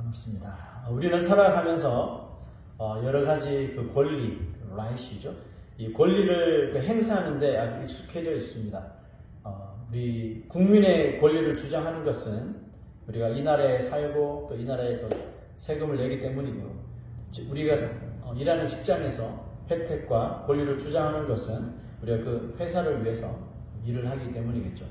없습니다. 우리는 살아가면서 여러 가지 그 권리, right이죠. 이 권리를 행사하는데 아주 익숙해져 있습니다. 우리 국민의 권리를 주장하는 것은 우리가 이 나라에 살고 또 이 나라에 또 세금을 내기 때문이고, 우리가 일하는 직장에서 혜택과 권리를 주장하는 것은 우리가 그 회사를 위해서 일을 하기 때문이겠죠.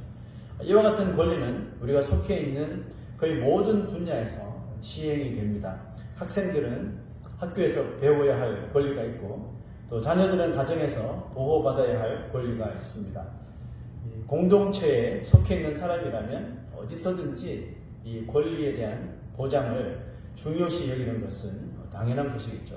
이와 같은 권리는 우리가 속해 있는 거의 모든 분야에서 시행이 됩니다. 학생들은 학교에서 배워야 할 권리가 있고, 또 자녀들은 가정에서 보호받아야 할 권리가 있습니다. 공동체에 속해 있는 사람이라면 어디서든지 이 권리에 대한 보장을 중요시 여기는 것은 당연한 것이겠죠.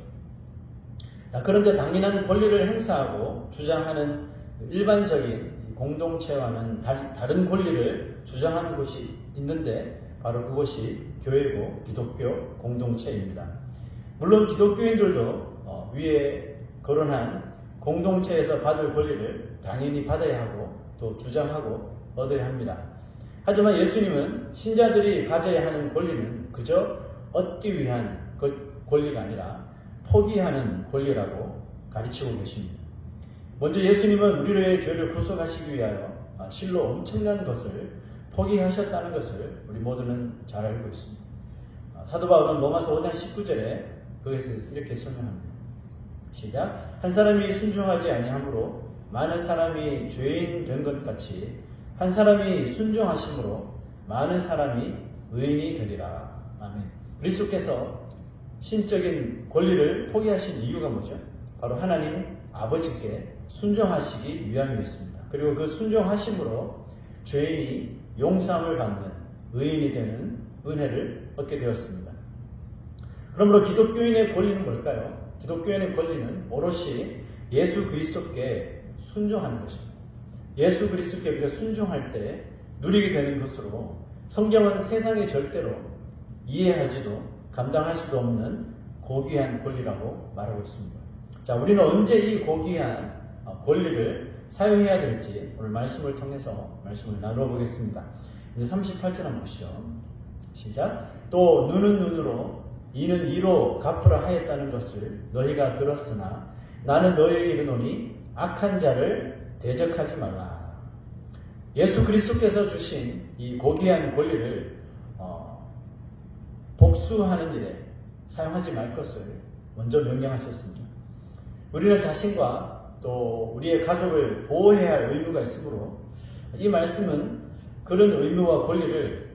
그런데 당연한 권리를 행사하고 주장하는 일반적인 공동체와는 다른 권리를 주장하는 곳이 있는데, 바로 그것이 교회고 기독교 공동체입니다. 물론 기독교인들도 위에 거론한 공동체에서 받을 권리를 당연히 받아야 하고 또 주장하고 얻어야 합니다. 하지만 예수님은 신자들이 가져야 하는 권리는 그저 얻기 위한 권리가 아니라 포기하는 권리라고 가르치고 계십니다. 먼저 예수님은 우리의 죄를 구속하시기 위하여 실로 엄청난 것을 포기하셨다는 것을 우리 모두는 잘 알고 있습니다. 사도 바울은 로마서 5장 19절에 그것을 이렇게 설명합니다. 시작. 한 사람이 순종하지 아니함으로 많은 사람이 죄인 된 것 같이 한 사람이 순종하심으로 많은 사람이 의인이 되리라. 아멘. 그리스도께서 신적인 권리를 포기하신 이유가 뭐죠? 바로 하나님 아버지께 순종하시기 위함이었습니다. 그리고 그 순종하심으로 죄인이 용서함을 받는 의인이 되는 은혜를 얻게 되었습니다. 그러므로 기독교인의 권리는 뭘까요? 기독교인의 권리는 오롯이 예수 그리스도께 순종하는 것입니다. 예수 그리스도께 우리가 순종할 때 누리게 되는 것으로 성경은 세상이 절대로 이해하지도 감당할 수도 없는 고귀한 권리라고 말하고 있습니다. 자, 우리는 언제 이 고귀한 권리를 사용해야 될지 오늘 말씀을 통해서 말씀을 나누어 보겠습니다. 이제 38절 한번 보시죠. 시작. 또 눈은 눈으로 이는 이로 갚으라 하였다는 것을 너희가 들었으나 나는 너희에게 이르노니 악한 자를 대적하지 말라. 예수 그리스도께서 주신 이 고귀한 권리를 복수하는 일에 사용하지 말 것을 먼저 명령하셨습니다. 우리는 자신과 또 우리의 가족을 보호해야 할 의무가 있으므로 이 말씀은 그런 의무와 권리를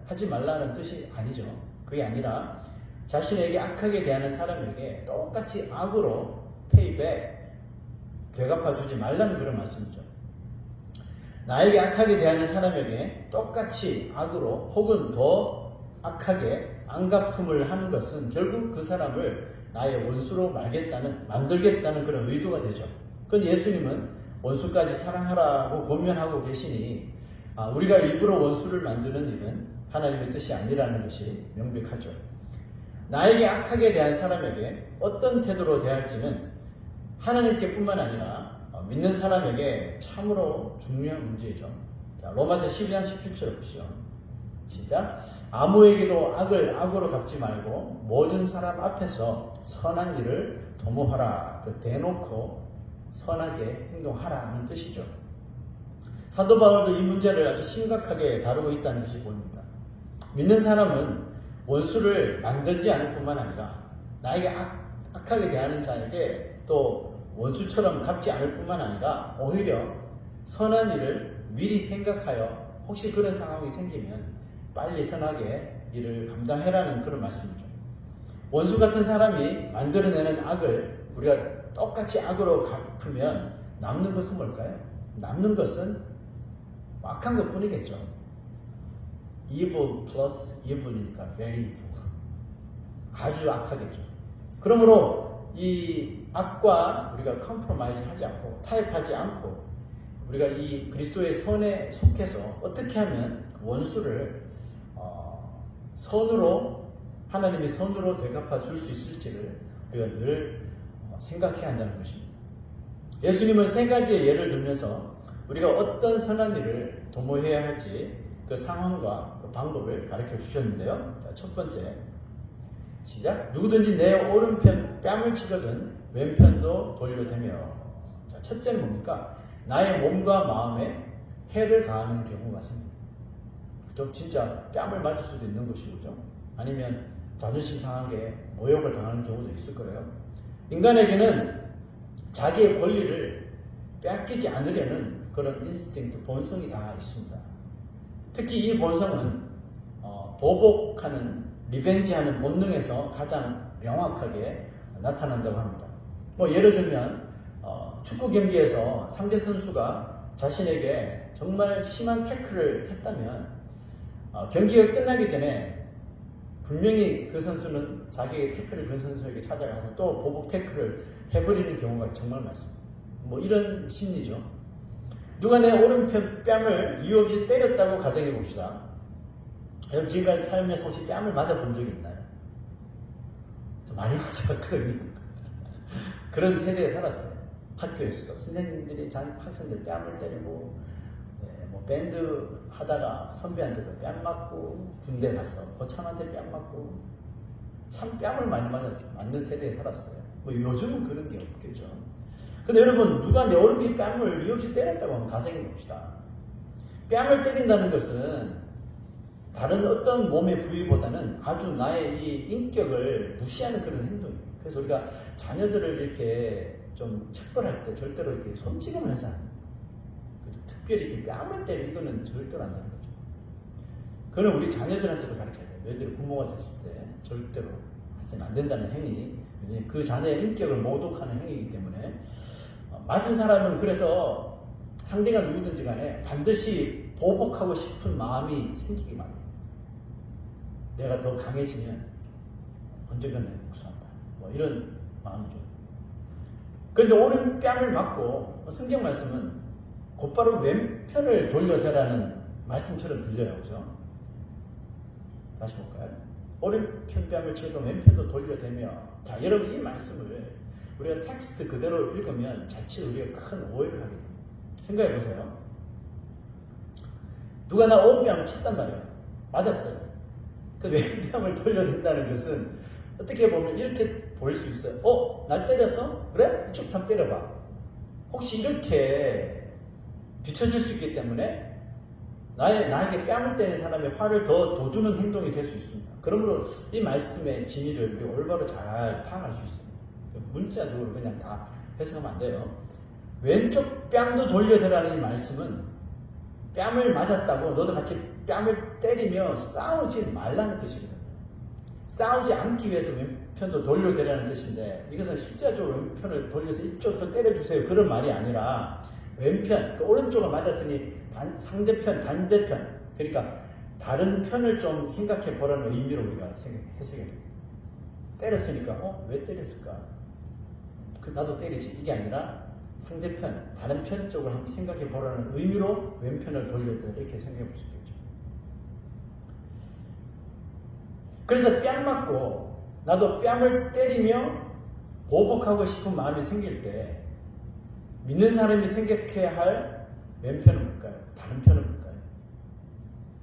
하지 말라는 뜻이 아니죠. 그게 아니라 자신에게 악하게 대하는 사람에게 똑같이 악으로 되갚아주지 말라는 그런 말씀이죠. 나에게 악하게 대하는 사람에게 똑같이 악으로 혹은 더 악하게 안갚음을 하는 것은 결국 그 사람을 나의 원수로 만들겠다는 그런 의도가 되죠. 그건 예수님은 원수까지 사랑하라고 권면하고 계시니 우리가 일부러 원수를 만드는 일은 하나님의 뜻이 아니라는 것이 명백하죠. 나에게 악하게 대한 사람에게 어떤 태도로 대할지는 하나님께 뿐만 아니라 믿는 사람에게 참으로 중요한 문제죠. 자, 로마서 12장 17절 보시죠. 시작. 아무에게도 악을 악으로 갚지 말고 모든 사람 앞에서 선한 일을 도모하라. 대놓고 선하게 행동하라는 뜻이죠. 사도 바울도 이 문제를 아주 심각하게 다루고 있다는 것이 보입니다. 믿는 사람은 원수를 만들지 않을 뿐만 아니라 나에게 악하게 대하는 자에게 또 원수처럼 갚지 않을 뿐만 아니라 오히려 선한 일을 미리 생각하여 혹시 그런 상황이 생기면 빨리 선하게 일을 감당해라는 그런 말씀이죠. 원수 같은 사람이 만들어내는 악을 우리가 똑같이 악으로 갚으면 남는 것은 뭘까요? 남는 것은 악한 것 뿐이겠죠. evil plus evil이니까 very evil. 아주 악하겠죠. 그러므로 이 악과 우리가 컴프로마이즈 하지 않고 타협하지 않고 우리가 이 그리스도의 선에 속해서 어떻게 하면 그 원수를 하나님의 선으로 되갚아 줄 수 있을지를 우리가 늘 생각해야 한다는 것입니다. 예수님은 세 가지의 예를 들면서 우리가 어떤 선한 일을 도모해야 할지 그 상황과 그 방법을 가르쳐 주셨는데요. 자, 첫 번째 시작. 누구든지 내 오른편 뺨을 치거든 왼편도 돌려대며. 자, 첫째는 뭡니까? 나의 몸과 마음에 해를 가하는 경우가 생깁니다. 좀 진짜 뺨을 맞을 수도 있는 것이죠. 아니면 자존심 상하게 모욕을 당하는 경우도 있을 거예요. 인간에게는 자기의 권리를 뺏기지 않으려는 그런 인스팅트, 본성이 다 있습니다. 특히 이 본성은 보복하는, 리벤지하는 본능에서 가장 명확하게 나타난다고 합니다. 뭐 예를 들면 축구 경기에서 상대 선수가 자신에게 정말 심한 태클을 했다면 경기가 끝나기 전에 분명히 그 선수는 자기의 태클을 그 선수에게 찾아가서 또 보복 태클을 해버리는 경우가 정말 많습니다. 뭐 이런 심리죠. 누가 내 오른편 뺨을 이유 없이 때렸다고 가정해 봅시다. 여러분 지금까지 삶에서 혹시 뺨을 맞아본 적이 있나요? 저 많이 맞았거든요. 그런 세대에 살았어요. 학교에서도 선생님들이 학생들 뺨을 때리고, 뭐 밴드 하다가 선배한테도 뺨 맞고, 군대 가서 고참한테 뺨 맞고, 참 뺨을 많이 맞는 세대에 살았어요. 뭐 요즘은 그런 게 없겠죠. 근데 여러분, 누가 내 오른편 뺨을 이유 없이 때렸다고 한번 가정해 봅시다. 뺨을 때린다는 것은 다른 어떤 몸의 부위보다는 아주 나의 이 인격을 무시하는 그런 행동이에요. 그래서 우리가 자녀들을 이렇게 좀 책벌할 때 절대로 이렇게 손찌검을 해서 안 돼요. 특별히 이렇게 뺨을 때리는 이거는 절대로 안 되는 거죠. 그거는 우리 자녀들한테도 가르쳐야 돼요. 너희들이 부모가 됐을 때 절대로 하시면 안 된다는 행위. 왜냐하면 그 자녀의 인격을 모독하는 행위이기 때문에 맞은 사람은 그래서 상대가 누구든지 간에 반드시 보복하고 싶은 마음이 생기기 마련이에요. 내가 더 강해지면 언젠가 내가 복수한다. 뭐 이런 마음이죠. 그런데 오른 뺨을 맞고 성경 말씀은 곧바로 왼편을 돌려대라는 말씀처럼 들려요. 그죠? 다시 볼까요? 오른편 뺨을 치고 왼편도 돌려대며. 자, 여러분 이 말씀을 우리가 텍스트 그대로 읽으면 자칫 우리가 큰 오해를 하게 됩니다. 생각해 보세요. 누가 나 오른뺨을 쳤단 말이에요. 맞았어요. 그 왼뺨을 돌려댄다는 것은 어떻게 보면 이렇게 보일 수 있어요. 날 때렸어? 그래? 이쪽 편 때려봐. 혹시 이렇게 비춰질 수 있기 때문에 나에게 뺨을 때린 사람의 화를 더 돋우는 행동이 될 수 있습니다. 그러므로 이 말씀의 진리를 우리 올바로 잘 파악할 수 있습니다. 문자적으로 그냥 다 해석하면 안 돼요. 왼쪽 뺨도 돌려대라는 이 말씀은 뺨을 맞았다고 너도 같이 뺨을 때리며 싸우지 말라는 뜻이거든요. 싸우지 않기 위해서 왼편도 돌려대라는 뜻인데 이것은 실제적으로 왼편을 돌려서 이쪽으로 때려주세요 그런 말이 아니라 왼편, 그 오른쪽을 맞았으니 상대편, 반대편, 그러니까 다른 편을 좀 생각해 보라는 의미로 우리가 해석해야 돼요. 때렸으니까 왜 때렸을까? 나도 때리지. 이게 아니라 상대편, 다른 편 쪽을 한번 생각해 보라는 의미로 왼편을 돌렸다 이렇게 생각해 볼 수 있겠죠. 그래서 뺨 맞고 나도 뺨을 때리며 보복하고 싶은 마음이 생길 때 믿는 사람이 생각해야 할 왼편은 뭘까요? 다른 편은 뭘까요?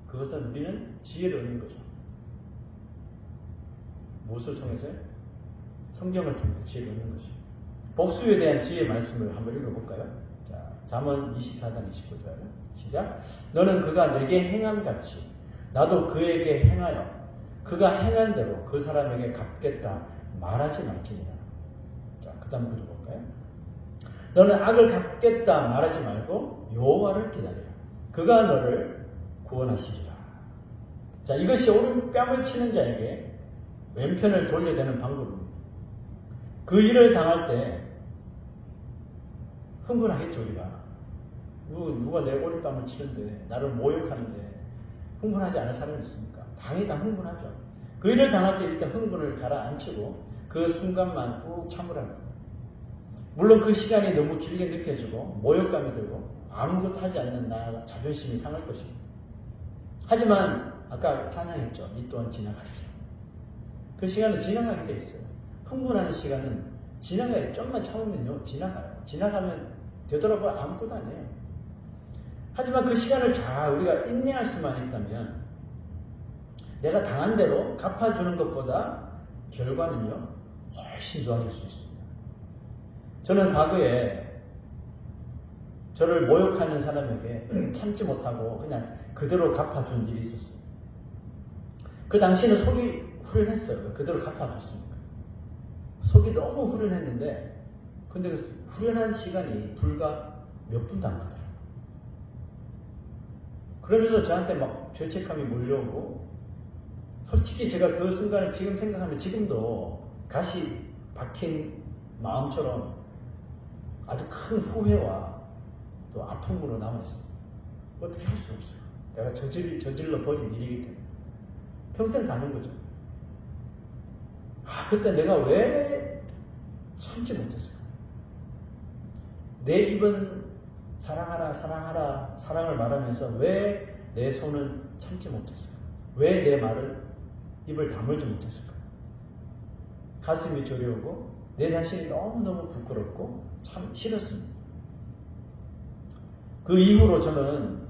그것은 우리는 지혜를 얻는 거죠. 무엇을 통해서요? 성경을 통해서 지혜를 얻는 것이죠. 복수에 대한 지혜의 말씀을 한번 읽어볼까요? 자, 잠언 24장 29절 시작. 너는 그가 내게 행함같이 나도 그에게 행하여 그가 행한 대로 그 사람에게 갚겠다 말하지 말지니라. 자, 그 다음 구절 볼까요? 너는 악을 갚겠다 말하지 말고 여호와를 기다리라. 그가 너를 구원하시리라. 자, 이것이 오른뺨을 치는 자에게 왼편을 돌려대는 방법입니다. 그 일을 당할 때 흥분하겠죠, 우리가. 누가 내 오른뺨을 치는데, 나를 모욕하는데 흥분하지 않을 사람이 있습니까? 당연히 다 흥분하죠. 그 일을 당할 때 일단 흥분을 가라앉히고 그 순간만 꾹 참으라는 겁니다. 물론 그 시간이 너무 길게 느껴지고 모욕감이 들고 아무것도 하지 않는 나 자존심이 상할 것입니다. 하지만 아까 찬양했죠. 이 또한 지나가리라. 그 시간은 지나가게 돼 있어요. 흥분하는 시간은 지나가요. 좀만 참으면요 지나가요. 지나가면 되더라고요. 아무것도 아니에요. 하지만 그 시간을 잘 우리가 인내할 수만 있다면 내가 당한 대로 갚아주는 것보다 결과는요 훨씬 좋아질 수 있습니다. 저는 과거에 저를 모욕하는 사람에게 참지 못하고 그냥 그대로 갚아준 일이 있었어요. 그 당시에는 속이 후련했어요. 그대로 갚아줬으니까. 속이 너무 후련했는데 근데 그 후련한 시간이 불과 몇 분도 안 가더라고요. 그러면서 저한테 막 죄책감이 몰려오고 솔직히 제가 그 순간을 지금 생각하면 지금도 가시 박힌 마음처럼 아주 큰 후회와 또 아픔으로 남아있어요. 어떻게 할 수 없어요. 내가 저질러 버린 일이기 때문에 평생 가는 거죠. 그때 내가 왜 참지 못했을까? 내 입은 사랑하라 사랑하라 사랑을 말하면서 왜 내 손은 참지 못했을까? 왜 내 말을 입을 다물지 못했을까? 가슴이 저려오고 내 자신이 너무너무 부끄럽고 참 싫었습니다. 그 이후로 저는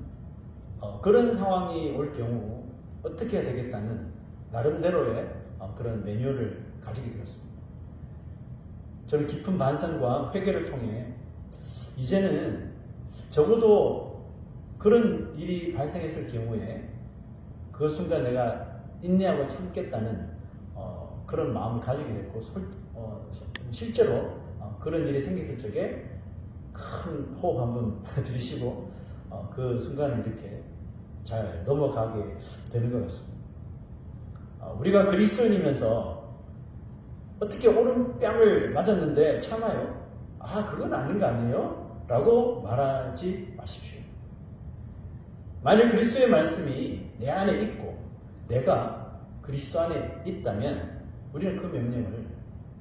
그런 상황이 올 경우 어떻게 해야 되겠다는 나름대로의 그런 매뉴얼을 가지게 되었습니다. 저는 깊은 반성과 회개를 통해 이제는 적어도 그런 일이 발생했을 경우에 그 순간 내가 인내하고 참겠다는 그런 마음을 가지게 됐고 실제로 그런 일이 생겼을 적에 큰 호흡 한번 들이쉬고 그 순간을 이렇게 잘 넘어가게 되는 것 같습니다. 우리가 그리스도인이면서 어떻게 오른뺨을 맞았는데 참아요? 그건 아닌 거 아니에요? 라고 말하지 마십시오. 만약 그리스도의 말씀이 내 안에 있고 내가 그리스도 안에 있다면 우리는 그 명령을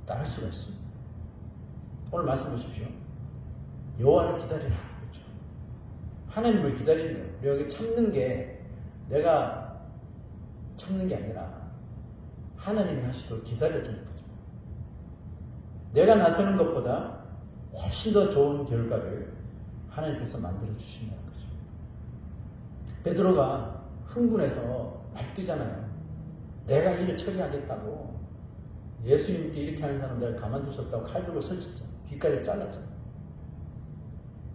따를 수가 있습니다. 오늘 말씀 보십시오. 여호와를 기다리라. 그렇죠? 하나님을 기다리는 거예요. 여기 참는 게 내가 참는 게 아니라 하나님이 하시도록 기다려주는 거죠. 내가 나서는 것보다 훨씬 더 좋은 결과를 하나님께서 만들어 주신다는 거죠. 베드로가 흥분해서 날뛰잖아요. 내가 일을 처리하겠다고. 예수님께 이렇게 하는 사람 내가 가만둘 수 없다고 칼 들고 설쳤죠. 귀까지 잘랐죠.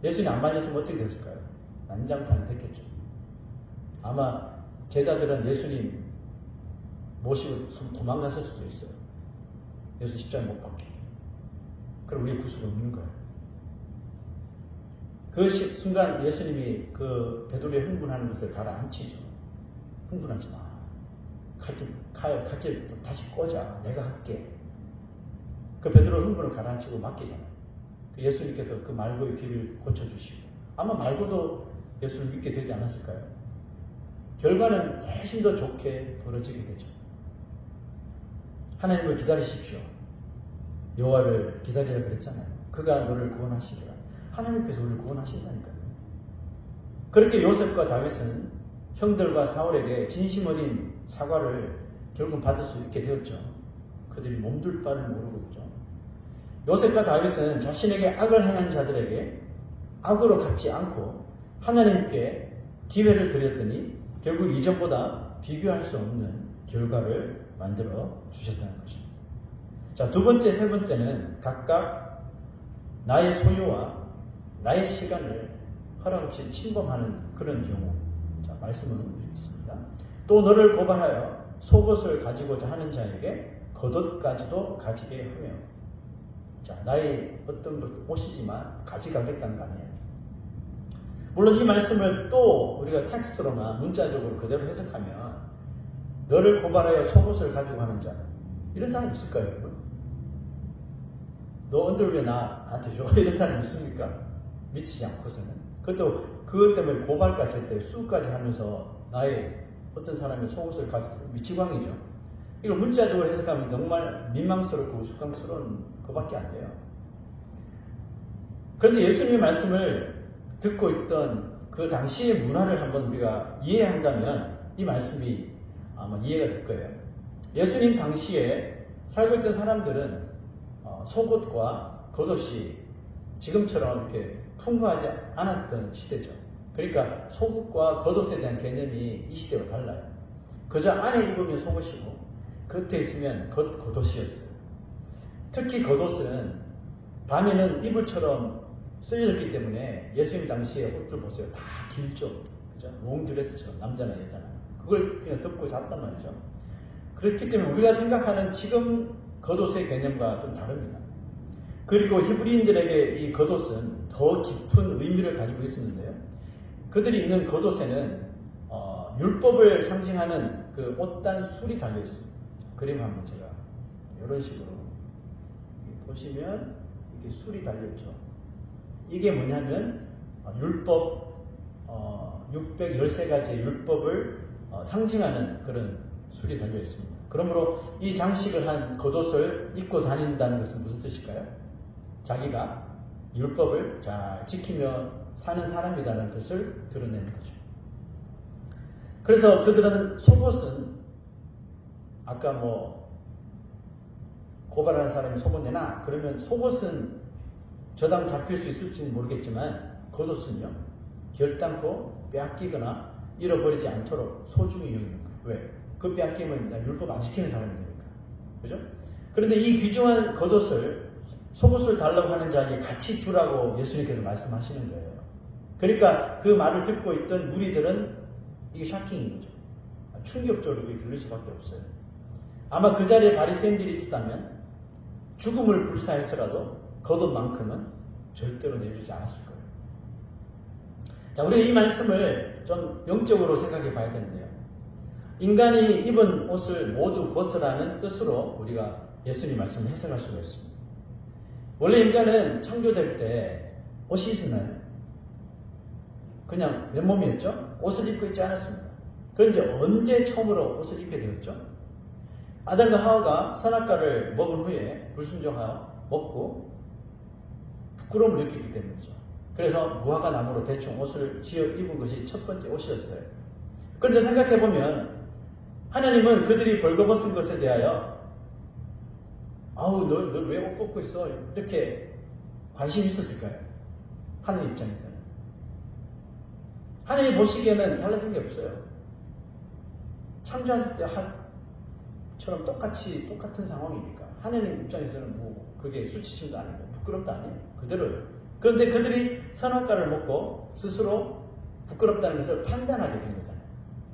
예수님 안 맞았으면 어떻게 됐을까요? 난장판이 됐겠죠. 아마 제자들은 예수님 모시고 도망갔을 수도 있어요. 예수 십자가에 못 박히게. 그럼 우리 구수가 없는 거예요. 그 순간 예수님이 그 베드로의 흥분하는 것을 가라앉히죠. 흥분하지 마. 칼질 다시 꽂아. 내가 할게. 그 베드로 흥분을 가라앉히고 맡기잖아요. 그 예수님께서 그 말고의 길을 고쳐주시고 아마 말고도 예수를 믿게 되지 않았을까요? 결과는 훨씬 더 좋게 벌어지게 되죠. 하나님을 기다리십시오. 여호와를 기다리라 그랬잖아요. 그가 너를 구원하시리라. 하나님께서 우리를 구원하신다니까요. 그렇게 요셉과 다윗은 형들과 사울에게 진심 어린 사과를 결국 받을 수 있게 되었죠. 그들이 몸둘 바를 모르고 있죠. 요셉과 다윗은 자신에게 악을 행한 자들에게 악으로 갚지 않고 하나님께 기회를 드렸더니 결국 이전보다 비교할 수 없는 결과를 만들어 주셨다는 것입니다. 자, 두 번째, 세 번째는 각각 나의 소유와 나의 시간을 허락 없이 침범하는 그런 경우. 자, 말씀은 있습니다. 또 너를 고발하여 속옷을 가지고자 하는 자에게 겉옷까지도 가지게 하며. 자, 나의 어떤 옷이지만 가져가겠다는 거 아니에요. 물론 이 말씀을 또 우리가 텍스트로만 문자적으로 그대로 해석하면 너를 고발하여 속옷을 가지고 하는 자, 이런 사람 있을까요, 여러분? 너 언더웨어 나한테 줘? 이런 사람 있습니까? 미치지 않고서는. 그것도 그것 때문에 고발까지 했대요. 수까지 하면서 나의 어떤 사람의 속옷을 가지고 미치광이죠. 이걸 문자적으로 해석하면 정말 민망스럽고 우스꽝스러운 것밖에 안 돼요. 그런데 예수님의 말씀을 듣고 있던 그 당시의 문화를 한번 우리가 이해한다면 이 말씀이 아마 이해가 될 거예요. 예수님 당시에 살고 있던 사람들은 속옷과 겉옷이 지금처럼 이렇게 풍부하지 않았던 시대죠. 그러니까 속옷과 겉옷에 대한 개념이 이 시대와 달라요. 그저 안에 입으면 속옷이고 겉에 있으면 겉옷이었어요. 특히 겉옷은 밤에는 이불처럼 쓰여졌기 때문에 예수님 당시에 옷들 보세요. 다 길죠. 그죠? 롱드레스처럼 남자나 여자나. 그걸 그냥 덮고 잤단 말이죠. 그렇기 때문에 우리가 생각하는 지금 겉옷의 개념과 좀 다릅니다. 그리고 히브리인들에게 이 겉옷은 더 깊은 의미를 가지고 있었는데요. 그들이 입는 겉옷에는 율법을 상징하는 그 옷단 술이 달려 있습니다. 그림 한번 제가 이런 식으로 보시면 이렇게 술이 달려 있죠. 이게 뭐냐면 율법 613가지의 율법을 상징하는 그런 술이 달려 있습니다. 그러므로 이 장식을 한 겉옷을 입고 다닌다는 것은 무슨 뜻일까요? 자기가 율법을 잘 지키며 사는 사람이라는 것을 드러내는 거죠. 그래서 그들은 속옷은 아까 고발하는 사람이 속옷 내놔 그러면 속옷은 저당 잡힐 수 있을지는 모르겠지만 겉옷은요 결단코 빼앗기거나 잃어버리지 않도록 소중히 여기는 거예요. 왜? 그 빼앗기면 율법 안 지키는 사람이 되니까. 그죠? 그런데 이 귀중한 겉옷을 속옷을 달라고 하는 자에게 같이 주라고 예수님께서 말씀하시는 거예요. 그러니까 그 말을 듣고 있던 무리들은 이게 샤킹인 거죠. 충격적으로 들릴 수밖에 없어요. 아마 그 자리에 바리새인들이 있었다면 죽음을 불사해서라도 겉옷만큼은 절대로 내주지 않았을 거예요. 자, 우리 이 말씀을 좀 영적으로 생각해 봐야 되는데요. 인간이 입은 옷을 모두 벗으라는 뜻으로 우리가 예수님 말씀을 해석할 수가 있습니다. 원래 인간은 창조될 때 옷이 있었나요? 그냥 맨몸이었죠? 옷을 입고 있지 않았습니다. 그런데 언제 처음으로 옷을 입게 되었죠? 아담과 하와가 선악과를 먹은 후에 불순종하여 먹고 부끄러움을 느꼈기 때문이죠. 그래서 무화과 나무로 대충 옷을 지어 입은 것이 첫 번째 옷이었어요. 그런데 생각해보면 하나님은 그들이 벌거벗은 것에 대하여 아우 너 왜 옷 벗고 있어? 이렇게 관심이 있었을까요? 하나님 입장에서는. 하나님 보시기에는 달라진 게 없어요. 창조할 때처럼 똑같은 상황이니까 하나님 입장에서는 그게 수치심도 아니고 부끄럽도 아니에요. 그대로예요. 그런데 그들이 선악과를 먹고 스스로 부끄럽다는 것을 판단하게 된 거잖아요.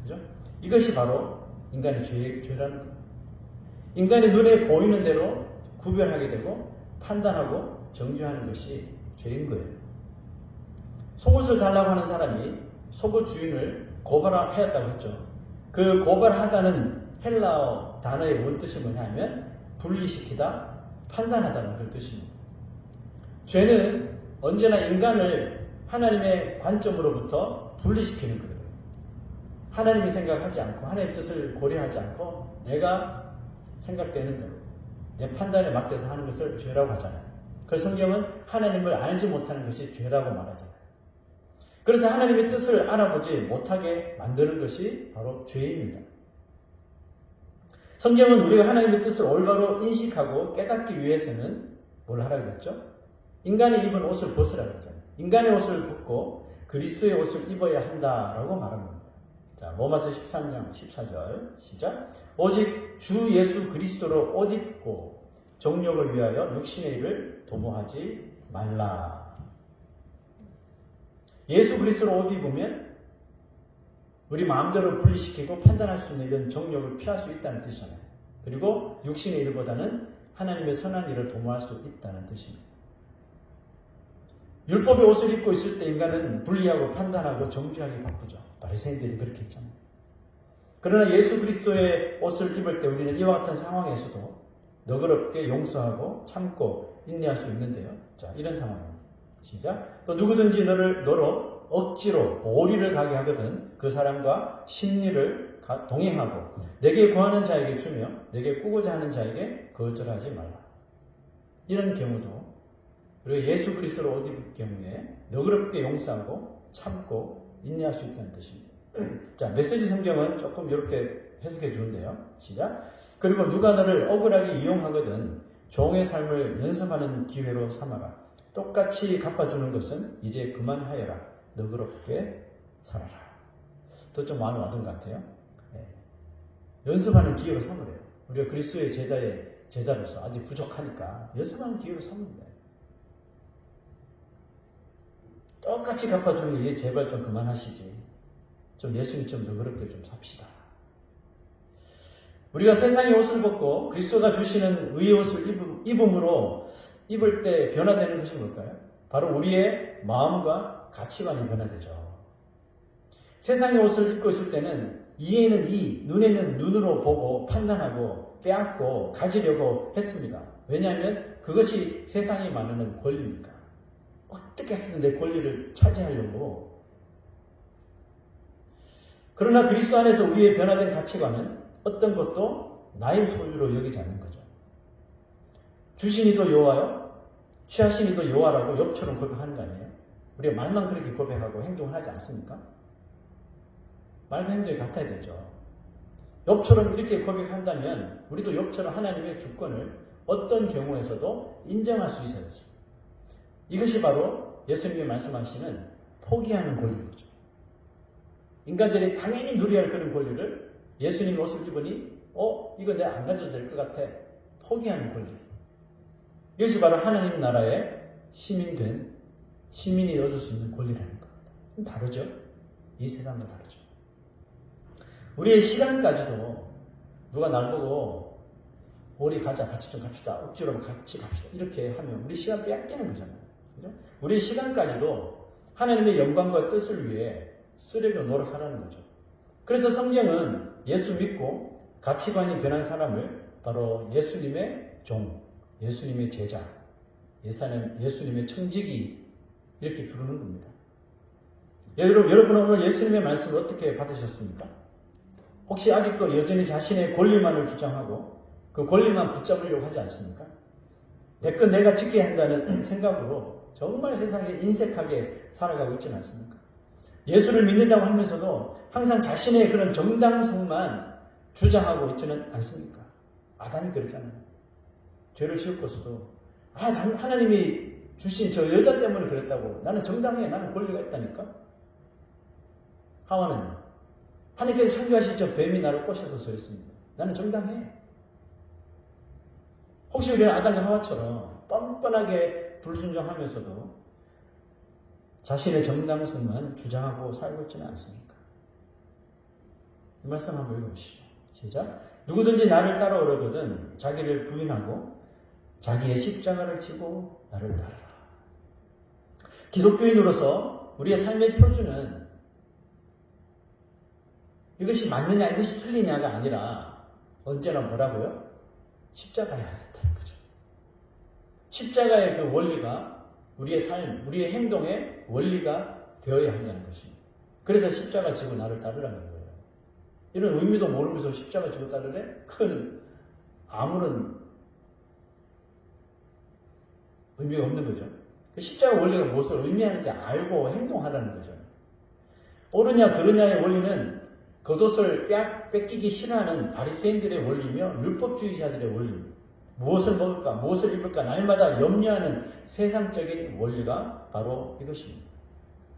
그죠? 이것이 바로 인간의 죄라는 거예요. 인간의 눈에 보이는 대로 구별하게 되고 판단하고 정죄하는 것이 죄인 거예요. 속옷을 달라고 하는 사람이 속옷 주인을 고발하였다고 했죠. 그 고발하다는 헬라어 단어의 원뜻이 뭐냐면 분리시키다, 판단하다는 그런 뜻입니다. 죄는 언제나 인간을 하나님의 관점으로부터 분리시키는 거거든요. 하나님이 생각하지 않고 하나님의 뜻을 고려하지 않고 내가 생각되는 대로 내 판단에 맡겨서 하는 것을 죄라고 하잖아요. 그래서 성경은 하나님을 알지 못하는 것이 죄라고 말하잖아요. 그래서 하나님의 뜻을 알아보지 못하게 만드는 것이 바로 죄입니다. 성경은 우리가 하나님의 뜻을 올바로 인식하고 깨닫기 위해서는 뭘 하라고 했죠? 인간이 입은 옷을 벗으라고 했잖아요. 인간의 옷을 벗고 그리스도의 옷을 입어야 한다라고 말한 겁니다. 자, 로마서 13장 14절 시작. 오직 주 예수 그리스도로 옷 입고 정욕을 위하여 육신의 일을 도모하지 말라. 예수 그리스도로 옷 입으면 우리 마음대로 분리시키고 판단할 수 있는 이런 정욕을 피할 수 있다는 뜻이잖아요. 그리고 육신의 일보다는 하나님의 선한 일을 도모할 수 있다는 뜻입니다. 율법의 옷을 입고 있을 때 인간은 분리하고 판단하고 정죄하기 바쁘죠. 바리새인들이 그렇게 했잖아요. 그러나 예수 그리스도의 옷을 입을 때 우리는 이와 같은 상황에서도 너그럽게 용서하고 참고 인내할 수 있는데요. 자, 이런 상황입니다. 시작. 또 누구든지 너로 억지로 오리를 가게 하거든 그 사람과 심리를 동행하고 내게 구하는 자에게 주며 내게 꾸고자 하는 자에게 거절하지 말라. 이런 경우도 우리가 예수 그리스도로 옷 입을 경우에 너그럽게 용서하고 참고 인내할 수 있다는 뜻입니다. 자, 메시지 성경은 조금 이렇게 해석해 주는데요. 시작. 그리고 누가 너를 억울하게 이용하거든 종의 삶을 연습하는 기회로 삼아라. 똑같이 갚아주는 것은 이제 그만하여라. 너그럽게 살아라. 더 좀 많이 와둔 것 같아요. 네. 연습하는 기회로 삼으래요. 우리가 그리스도의 제자로서 아직 부족하니까 연습하는 기회로 삼으면 돼요. 똑같이 갚아주는 일 제발 좀 그만하시지. 좀 예수님 좀 너그럽게 좀 삽시다. 우리가 세상의 옷을 벗고 그리스도가 주시는 의의 옷을 입음으로 입을 때 변화되는 것이 뭘까요? 바로 우리의 마음과 가치관이 변화되죠. 세상의 옷을 입고 있을 때는 이에는 이, 눈에는 눈으로 보고 판단하고 빼앗고 가지려고 했습니다. 왜냐하면 그것이 세상이 말하는 권리니까. 어떻게 해서든 내 권리를 차지하려고. 그러나 그리스도 안에서 우리의 변화된 가치관은 어떤 것도 나의 소유로 여기지 않는 거죠. 주신이도 여호와요, 취하신이도 여호와라고 욥처럼 고백하는 거 아니에요? 우리가 말만 그렇게 고백하고 행동을 하지 않습니까? 말과 행동이 같아야 되죠. 욥처럼 이렇게 고백한다면 우리도 욥처럼 하나님의 주권을 어떤 경우에서도 인정할 수 있어야죠. 이것이 바로 예수님이 말씀하시는 포기하는 권리죠. 인간들이 당연히 누려야 할 그런 권리를 예수님이 옷을 입으니 이거 내가 안 가져도 될 것 같아. 포기하는 권리. 이것이 바로 하나님 나라의 시민이 얻을 수 있는 권리라는 겁니다. 다르죠? 이 세상과 다르죠. 우리의 시간까지도 누가 날 보고 우리 가자, 같이 좀 갑시다, 억지로 같이 갑시다 이렇게 하면 우리 시간 빼앗기는 거잖아요. 그죠? 우리의 시간까지도 하나님의 영광과 뜻을 위해 쓰려고 노력하라는 거죠. 그래서 성경은 예수 믿고 가치관이 변한 사람을 바로 예수님의 종, 예수님의 제자, 예수님의 청지기 이렇게 부르는 겁니다. 여러분 오늘 예수님의 말씀을 어떻게 받으셨습니까? 혹시 아직도 여전히 자신의 권리만을 주장하고 그 권리만 붙잡으려고 하지 않습니까? 내 것 내가 지켜야 한다는 생각으로 정말 세상에 인색하게 살아가고 있지는 않습니까? 예수를 믿는다고 하면서도 항상 자신의 그런 정당성만 주장하고 있지는 않습니까? 아담이 그랬잖아요. 죄를 지었고서도 하나님이 주신 저 여자 때문에 그랬다고 나는 정당해, 나는 권리가 있다니까. 하와는요, 하나님께서 창조하신 저 뱀이 나를 꼬셔서 서 있습니다. 나는 정당해. 혹시 우리는 아담과 하와처럼 뻔뻔하게 불순종하면서도 자신의 정당성만 주장하고 살고 있지는 않습니까? 이 말씀 한번 읽어보시죠. 시작. 누구든지 나를 따라오려거든 자기를 부인하고 자기의 십자가를 지고 나를 따르라. 기독교인으로서 우리의 삶의 표준은 이것이 맞느냐 이것이 틀리냐가 아니라 언제나 뭐라고요? 십자가여야 한다는 거죠. 십자가의 그 원리가 우리의 삶, 우리의 행동의 원리가 되어야 한다는 것입니다. 그래서 십자가 지고 나를 따르라는 거예요. 이런 의미도 모르면서 십자가 지고 따르래? 그건 아무런 의미가 없는 거죠. 십자가 원리가 무엇을 의미하는지 알고 행동하라는 거죠. 옳으냐 그르냐의 원리는 겉옷을 뺏기기 싫어하는 바리새인들의 원리며 율법주의자들의 원리입니다. 무엇을 먹을까, 무엇을 입을까 날마다 염려하는 세상적인 원리가 바로 이것입니다.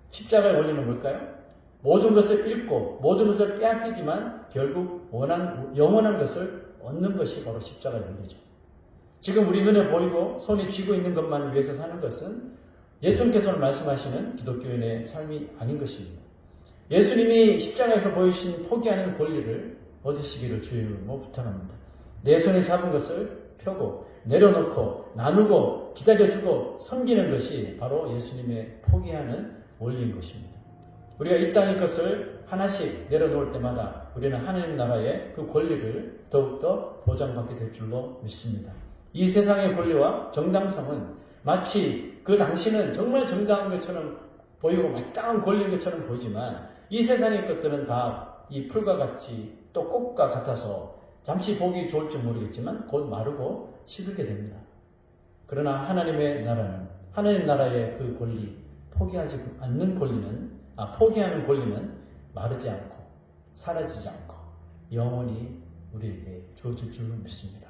십자가의 원리는 뭘까요? 모든 것을 잃고 모든 것을 빼앗기지만 결국 영원한 것을 얻는 것이 바로 십자가의 원리죠. 지금 우리 눈에 보이고 손에 쥐고 있는 것만을 위해서 사는 것은 예수님께서 말씀하시는 기독교인의 삶이 아닌 것입니다. 예수님이 십자가에서 보여주신 포기하는 권리를 얻으시기를 주의 이름으로 부탁합니다. 내 손에 잡은 것을 펴고 내려놓고 나누고 기다려주고 섬기는 것이 바로 예수님의 포기하는 원리인 것입니다. 우리가 이 땅의 것을 하나씩 내려놓을 때마다 우리는 하나님 나라의 그 권리를 더욱더 보장받게 될 줄로 믿습니다. 이 세상의 권리와 정당성은 마치 그 당시는 정말 정당한 것처럼 보이고 마땅한 권리인 것처럼 보이지만 이 세상의 것들은 다 이 풀과 같이 또 꽃과 같아서 잠시 보기 좋을지 모르겠지만 곧 마르고 시들게 됩니다. 그러나 하나님의 나라는 하나님 나라의 그 권리, 포기하지 않는 권리는 포기하는 권리는 마르지 않고 사라지지 않고 영원히 우리에게 주어질 줄로 믿습니다.